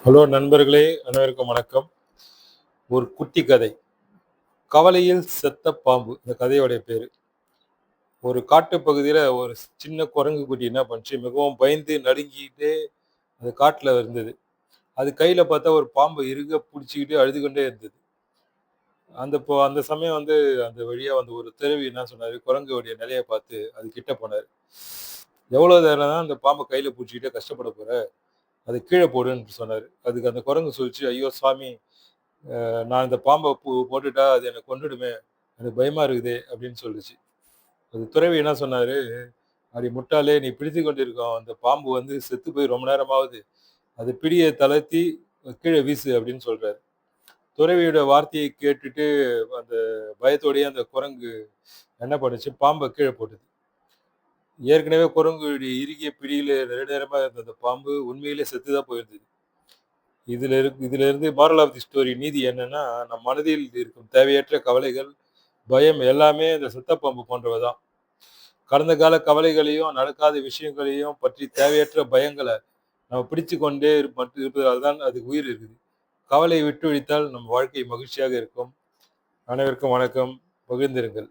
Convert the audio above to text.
Hello நண்பர்களே, அனைவருக்கும் வணக்கம். ஒரு குட்டி கதை. கவலையில் செத்த பாம்பு. இந்த கதையோடைய பேரு. ஒரு காட்டுப் பகுதியில ஒரு சின்ன குரங்கு குட்டி என்ன பண்ணுச்சு, மிகவும் பயந்து நடுங்கிட்டே அது காட்டுல இருந்தது. அது கையில பார்த்தா ஒரு பாம்ப இறுக புடிச்சுக்கிட்டு அழுது கொண்டே இருந்தது. அந்த சமயம் அந்த வழியா வந்த ஒரு துறவி என்ன சொன்னாரு, குரங்குடைய நிலைய பார்த்து அது கிட்ட போனாரு. "எவ்வளோ நேரம் தான் அந்த பாம்ப கையில புடிச்சுக்கிட்டே கஷ்டப்பட போற? அத கீழ போடுன்னு" சொன்னாரு. அதுக்கு அந்த குரங்கு சொல்லுச்சு, "ஐயோ சாமி! நான் இந்த பாம்ப போட்டுட்டா அது என்ன கொன்னுடுமே! எனக்கு பயமா இருக்குதே!" அப்படின்னு சொல்லுச்சு. அது துறவி என்ன சொன்னாரு, "அடி முட்டாளே! நீ பிடித்துக் கொண்டிருக்கும் அந்த பாம்பு செத்து போய் ரொம்ப நேரம் ஆகுது. அது பிடிய தளர்த்தி கீழ வீசு" அப்படின்னு சொல்றாரு. துறவியோட வார்த்தையை கேட்டுட்டு அந்த பயத்தோடயே அந்த குரங்கு என்ன பண்ணுச்சு, பாம்ப கீழ போட்டுது. ஏற்கனவே குரங்குடைய இறுகிய பிடியில நெடுநேரமா இருந்த அந்த பாம்பு உண்மையிலே செத்து தான் போயிருந்தது. இதிலிருந்து மாரல் ஆஃப் தி ஸ்டோரி நீதி என்னன்னா, நம் மனதில் இருக்கும் தேவையற்ற கவலைகள், பயம் எல்லாமே இந்த செத்த பாம்பு போன்றவை தான். கடந்த கால கவலைகளையும், நடக்காத விஷயங்களையும் பற்றி தேவையற்ற பயங்கள நம்ம பிடித்துக்கொண்டே இருப்பதால் தான் அதுக்கு உயிர் இருக்குது. கவலையை விட்டுவிட்டால் நம் வாழ்க்கை மகிழ்ச்சியாக இருக்கும். அனைவருக்கும் வணக்கம். பகிர்ந்திருங்கள்.